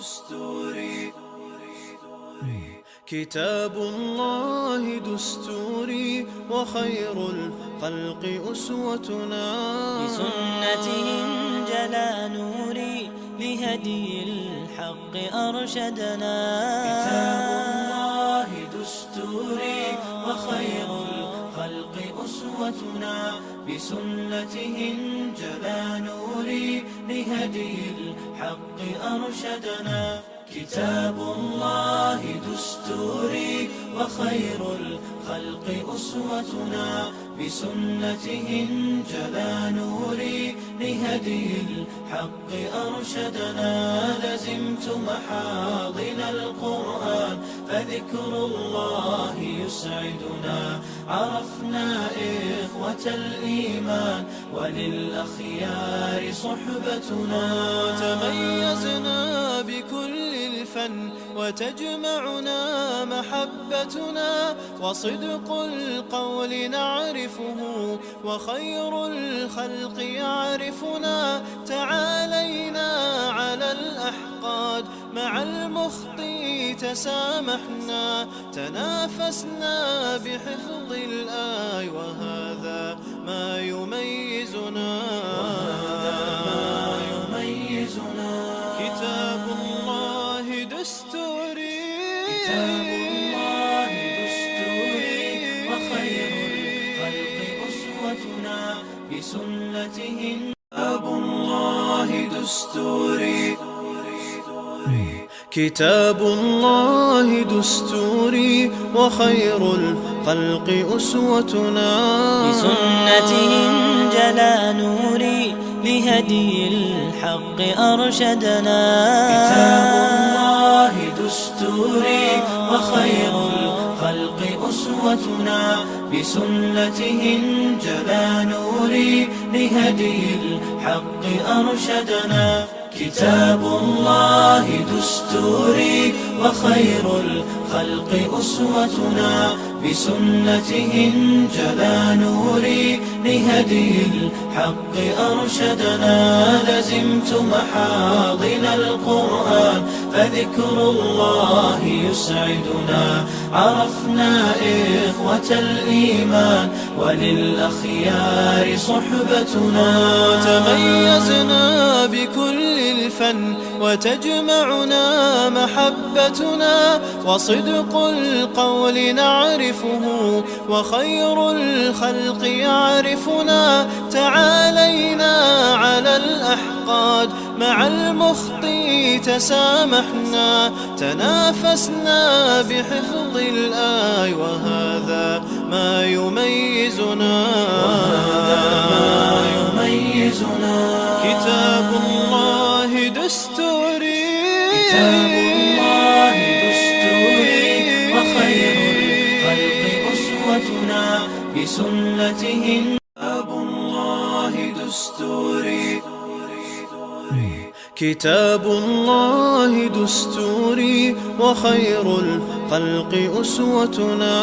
دستوري كتاب الله دستوري وخير الخلق أسوتنا بسنته انجلى نوري لهدي الحق أرشدنا كتاب الله دستوري وخير الخلق أسوتنا بسنته انجلى نوري لهدي الحق أرشدنا كتاب الله دستوري وخير الخلق أسوتنا بسنته انجلى نوري لهدي الحق أرشدنا لزمت محاضن القرآن فذكر الله يسعدنا عرفنا إخوة الإيمان وللأخيار صحبتنا تميزنا بكل الفن وتجمعنا محبتنا وصدق القول نعرفه وخير الخلق يعرفنا تعالينا على الأحقاد مع المخطي تسامحنا تنافسنا بحفظ الآي وهذا ما يميزنا كتاب الله دستوري وخير الخلق أسوتنا بسنته كتاب الله دستوري كتاب الله دستوري وخير الخلق أسوتنا بسنته انجلى نوري لهدي الحق أرشدنا كتاب الله دستوري وخير الخلق أسوتنا بسنته انجلى نوري لهدي الحق أرشدنا كتاب الله دستوري وخير الخلق أسوتنا بسنته انجلى نوري لهدي الحق أرشدنا لزمت محاضن القرآن فذكر الله يسعدنا عرفنا إخوة الإيمان وللأخيار صحبتنا تميزنا بكل الفن وتجمعنا محبتنا وصدق القول نعرفه وخير الخلق يعرفنا تعالينا على الأحقاد مع المخطي تسامحنا تنافسنا بحفظ الآي وهذا ما يميزنا كتاب الله دستوري وخير الخلق أسوتنا بسنته كتاب الله دستوري كتاب الله دستوري وخير الخلق أسوتنا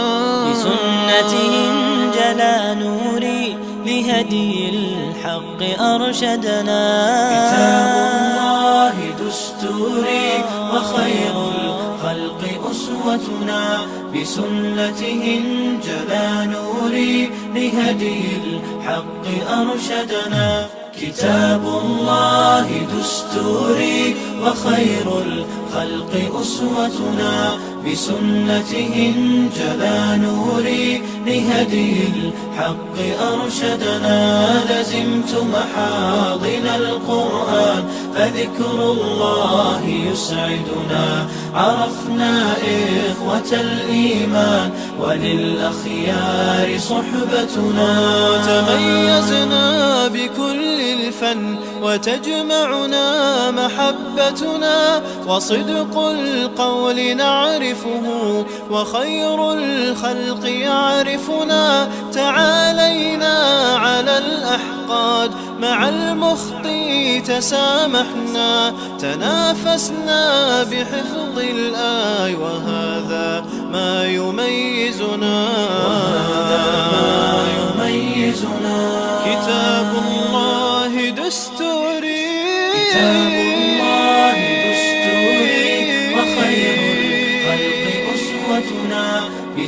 بسنته انجلى نوري لهدي الحق أرشدنا كتاب الله دستوري وخير الخلق أسوتنا بسنته انجلى نوري لهدي الحق أرشدنا كتاب الله دستوري وخير الخلق أسوتنا بسنته انجلى نوري لهدي الحق أرشدنا لزمت محاضن القرآن فذكر الله يسعدنا عرفنا إخوة الإيمان وللأخيار صحبتنا تميزنا بكل الفن وتجمعنا محبتنا وصدق القول نعرفه وخير الخلق يعرفنا تعالينا على الأحقاد مع المخطي تسامحنا تنافسنا بحفظ الآي وهذا ما يميزنا كتاب الله دستوري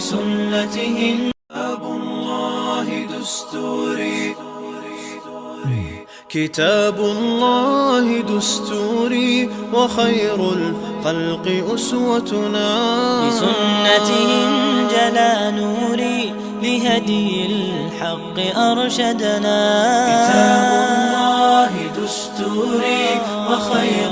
بسنته كتاب الله دستوري كتاب الله دستوري وخير الخلق أسوتنا بسنته انجلى نوري لهدي الحق أرشدنا كتاب الله دستوري وخير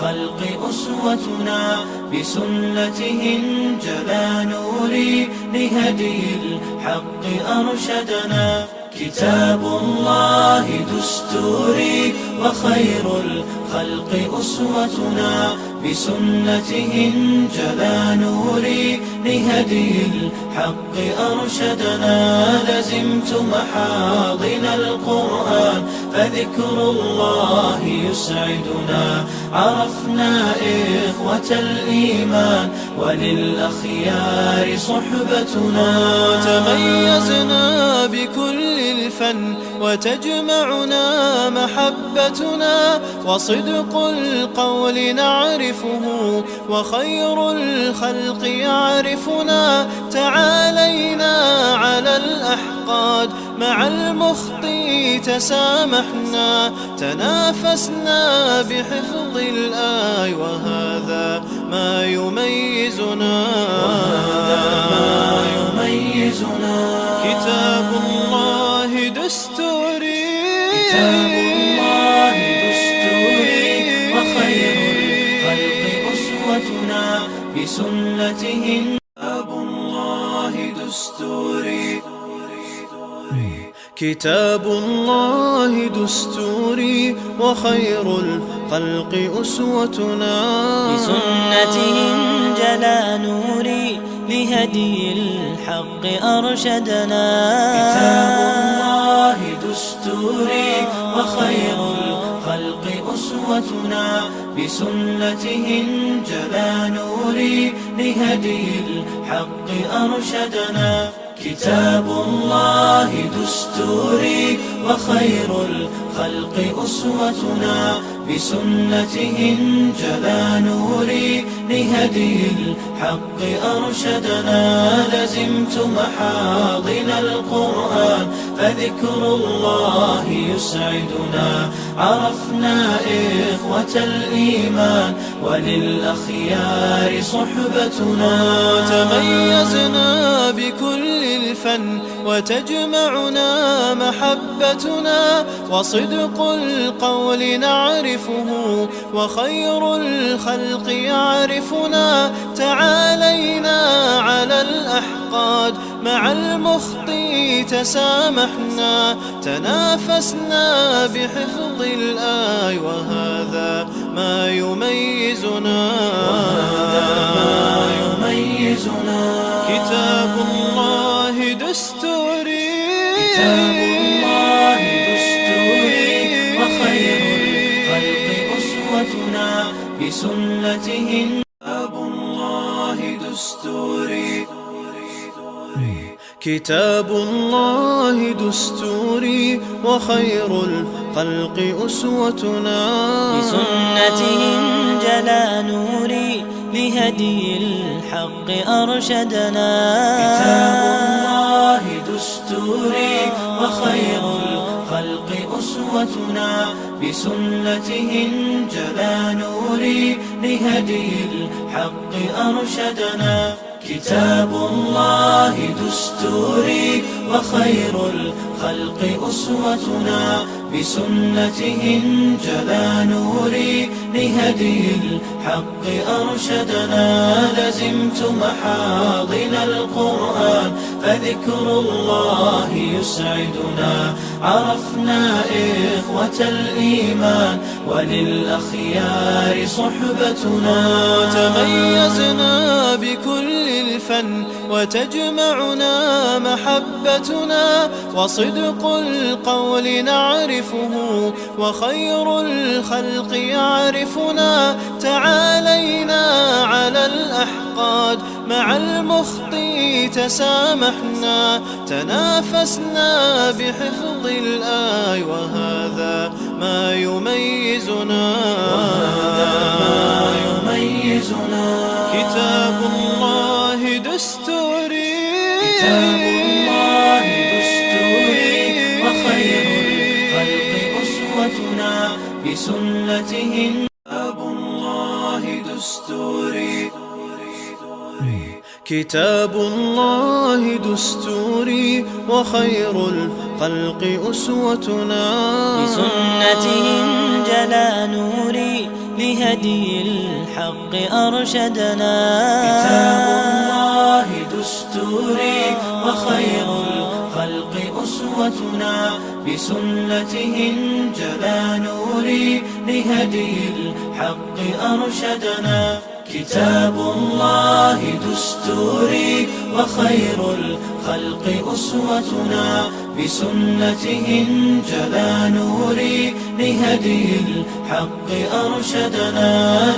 الخلق أسوتنا بسنته انجلى نوري لهدي الحق أرشدنا كتاب الله دستوري وخير الخلق أسوتنا بسنته انجلى نوري لهدي الحق أرشدنا لزمت محاضن القرآن فذكر الله يسعدنا عرفنا إخوة الإيمان وللأخيار صحبتنا تميزنا بكل الفن وتجمعنا محبتنا وصدق القول نعرفه وخير الخلق يعرفنا تعالينا على الأحقاد مع المخطي تسامحنا تنافسنا بحفظ الآي وهذا ما يميزنا كتاب الله دستوري وخير الخلق أسوتنا بسنته كتاب الله دستوري كتاب الله دستوري وخير الخلق أسوتنا بسنته انجلى نوري لهدي الحق أرشدنا كتاب الله دستوري وخير الخلق أسوتنا بسنته انجلى نوري لهدي الحق أرشدنا كتاب الله دستوري وخير الخلق أسوتنا بسنته انجلى نوري لهدي الحق أرشدنا لزمت محاضن القرآن فذكر الله يسعدنا عرفنا إخوة الإيمان وللأخيار صحبتنا تميزنا بكل الفن وتجمعنا محبتنا وصدق القول نعرفه وخير الخلق يعرفنا تعالينا على الأحقاد مع المخطي تسامحنا تنافسنا بحفظ الآي وهذا ما يميزنا كتاب الله دستوري وخير الخلق أسوتنا بسنته كتاب الله دستوري كتاب الله دستوري وخير الخلق أسوتنا بسنته انجلى نوري لهدي الحق أرشدنا كتاب الله دستوري وخير الخلق أسوتنا بسنته انجلى نوري لهدي الحق أرشدنا كتاب الله دستوري وخير الخلق أسوتنا بسنته انجلى نوري لهدي الحق أرشدنا لزمت محاضن القرآن فذكر الله يسعدنا عرفنا إخوة الإيمان وللأخيار صحبتنا تميزنا بكل الفن وتجمعنا محبتنا وصدق القول نعرفه وخير الخلق يعرفنا تعالينا على الأحقاد مع المخطي تسامحنا تنافسنا بحفظ الآي وهذا ما يميزنا كتاب الله دستوري كتاب الله دستوري وخير الخلق أسوتنا بسنته. كتاب الله دستوري كتاب الله دستوري وخير الخلق أسوتنا بسنته انجلى نوري لهدي الحق أرشدنا. كتاب الله دستوري وخير الخلق أسوتنا بسنته انجلى نوري لهدي الحق أرشدنا. كتاب الله دستوري وخير الخلق أسوتنا بسنته انجلى نوري لهدي الحق أرشدنا.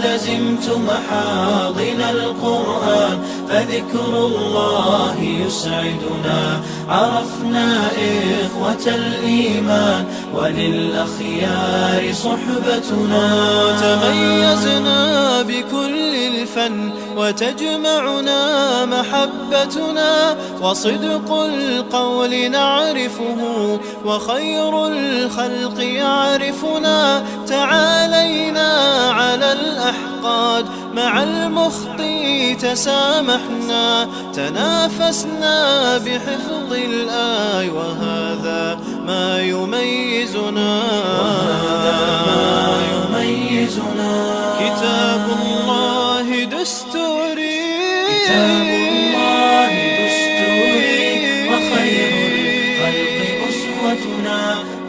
لزمت محاضن القرآن فذكر الله يسعدنا. عرفنا إخوة الإيمان وللأخيار صحبتنا. تميزنا بكل الفن وتجمعنا محبتنا. وصدق القول نعرفه وخير الخلق يعرفنا. تعالينا على الأحقاد مع المخطي تسامحنا. تنافسنا بحفظ الآي وهذا ما يميزنا. كتاب الله دستوري كتاب الله دستوري وخير الخلق أسوتنا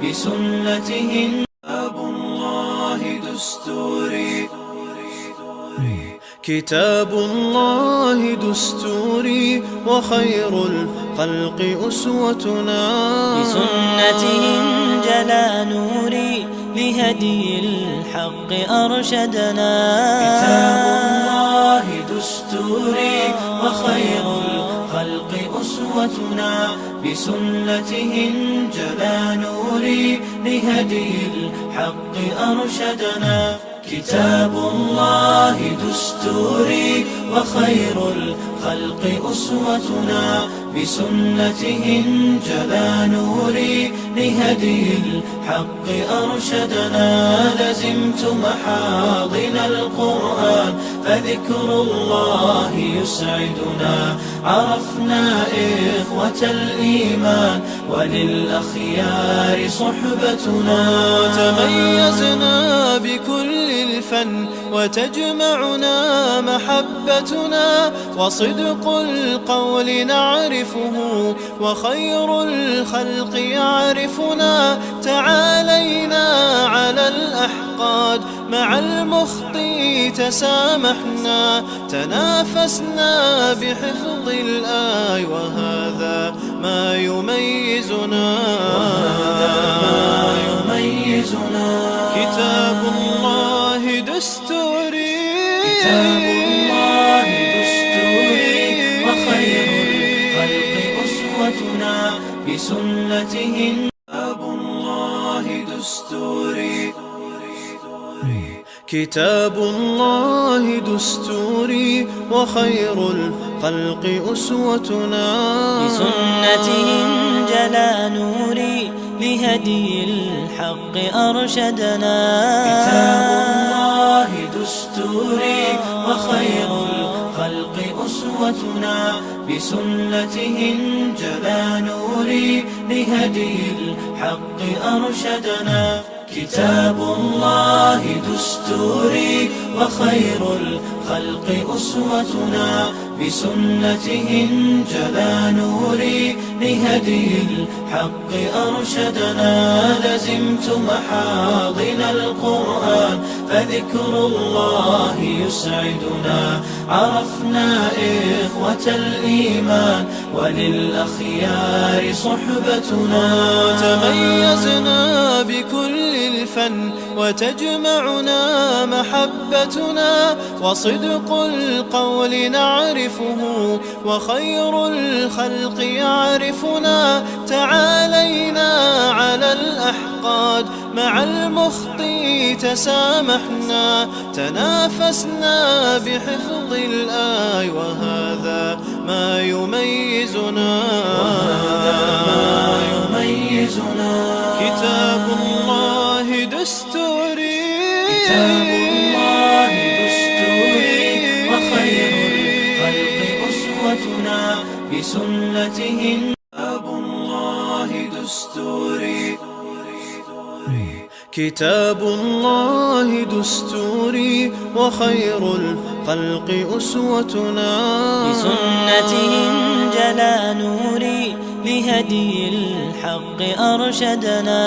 بسنته. كتاب الله دستوري كتاب الله دستوري وخير الخلق أسوتنا بسنته انجلى نوري لهدي الحق أرشدنا. كتاب الله دستوري وخير الخلق أسوتنا بسنته انجلى نوري لهدي الحق أرشدنا. كتاب الله دستوري وخير الخلق أسوتنا بسنته انجلى نوري لهدي الحق أرشدنا. لزمت محاضن القرآن فذكر الله يسعدنا. عرفنا إخوة الإيمان وللأخيار صحبتنا. تميزنا بكل الفن وتجمعنا محبتنا. وصدق القول نعرفه وخير الخلق يعرفنا. تعالينا على الأحقاد مع المخطي تسامحنا. تنافسنا بحفظ الآي وهذا ما يميزنا. كتاب الله دستوري كتاب الله دستوري وخير الخلق أسوتنا بسنته. كتاب الله دستوري كتاب الله دستوري وخير الخلق أسوتنا بسنته انجلى نوري لهدي الحق أرشدنا. كتاب الله دستوري وخير الخلق أسوتنا بسنته انجلى نوري لهدي الحق أرشدنا. كتاب الله دستوري وخير الخلق أسوتنا بسنته انجلى نوري لهدي الحق أرشدنا. لزمت محاضن القرآن فذكر الله يسعدنا. عرفنا إخوة الإيمان وللأخيار صحبتنا. تميزنا بكل الفن وتجمعنا محبتنا. وصدق القول نعرفه وخير الخلق يعرفنا. تعالينا على الأحقاد مع المخطي تسامحنا. تنافسنا بحفظ الآي وهذا ما يميزنا كتاب الله دستوري وخير الخلق أسوتنا بسنته كتاب الله دستوري كتاب الله دستوري وخير الخلق أسوتنا بسنته انجلى نوري لهدي الحق أرشدنا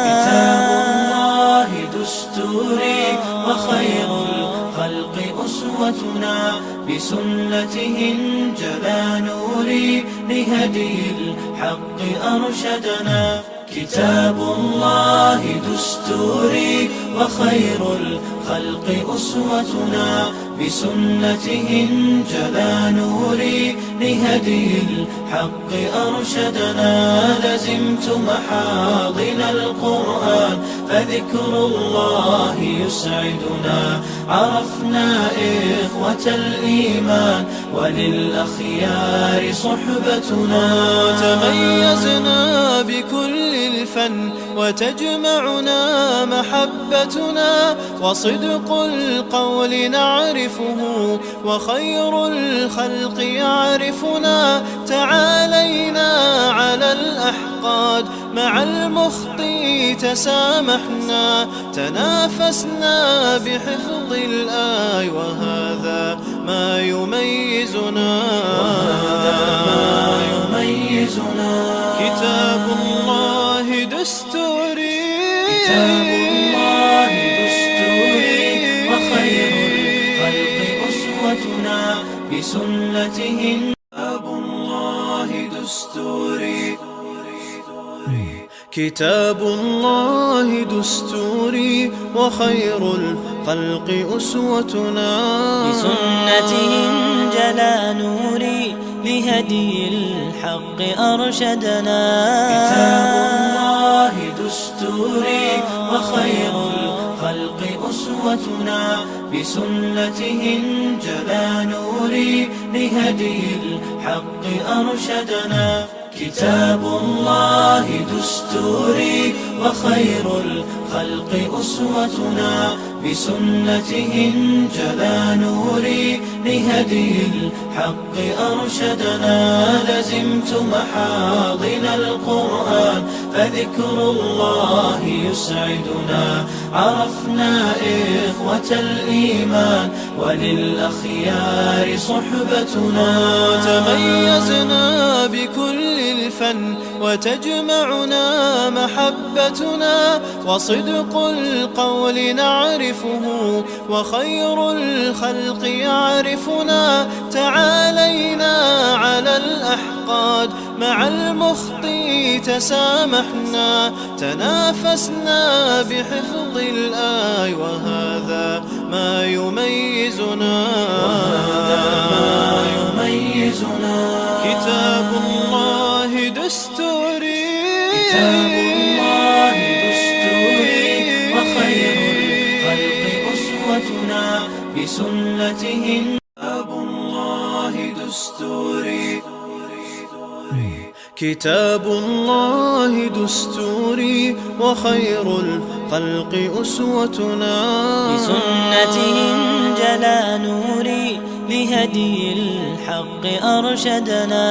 كتاب الله دستوري وخير الخلق أسوتنا بسنته انجلى نوري لهدي الحق أرشدنا كتاب الله دستوري وخير الخلق أسوتنا بسنته انجلى نوري لهدي الحق أرشدنا لزمت محاضن القرآن فذكر الله يسعدنا عرفنا إخوة الإيمان وللأخيار صحبتنا تميزنا بكل الفن وتجمعنا محبتنا وصدق القول نعرفه وخير الخلق يعرفنا تعالينا على الأحقاد مع المخطي تسامحنا تنافسنا بحفظ الآي وهذا ما يميزنا كتاب الله دستوري وخير الخلق أسوتنا بسنته كتاب الله دستوري كتاب الله دستوري وخير الخلق أسوتنا بسنته انجلى نوري لهدي الحق أرشدنا كتاب الله دستوري وخير الخلق أسوتنا بسنته انجلى نوري لهدي الحق أرشدنا كتاب الله دستوري وخير الخلق أسوتنا بسنته انجلى نوري لهدي الحق أرشدنا لزمت محاضن القرآن فذكر الله يسعدنا عرفنا إخوة الإيمان وللأخيار صحبتنا تميزنا بكل الفن وتجمعنا محبتنا وصدق القول نعرفه وخير الخلق يعرفنا تعالينا على الأحقاد مع المخطي تسامحنا تنافسنا بحفظ الآي وهذا ما يميزنا كتاب الله دستوري وخير الخلق أسوتنا بسنته كتاب الله دستوري كتاب الله دستوري وخير الخلق أسوتنا بسنته انجلى نوري لهدي الحق أرشدنا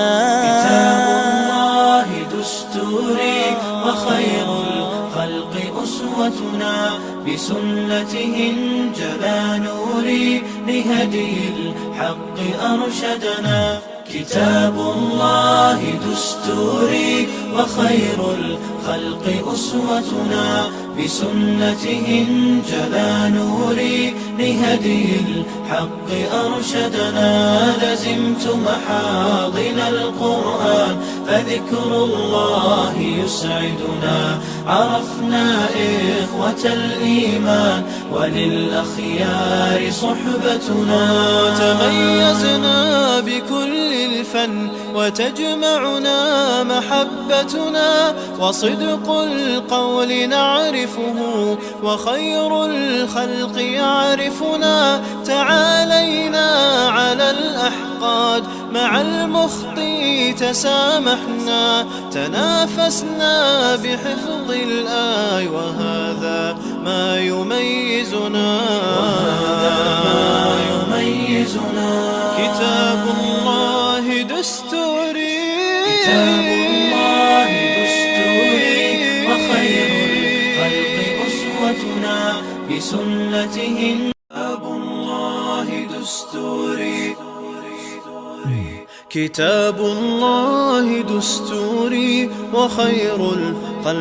كتاب الله دستوري وخير الخلق أسوتنا بسنته انجلى نوري لهدي الحق أرشدنا كتاب الله دستوري وخير الخلق أسوتنا بسنته انجلى نوري لهدي الحق أرشدنا لزمت محاضن القرآن فذكر الله يسعدنا عرفنا إخوة الإيمان وللأخيار صحبتنا تميزنا بكل الفن وتجمعنا محبتنا وصدق القول نعرفه وخير الخلق يعرفنا تعالينا على الأحقاد مع المخطي تسامحنا، تنافسنا بحفظ الآي، وهذا ما يميزنا، كتاب الله دستوري، وخير الخلق أسوتنا بسنته. كتاب الله دستوري، كتاب الله دستوري، وخير الخلق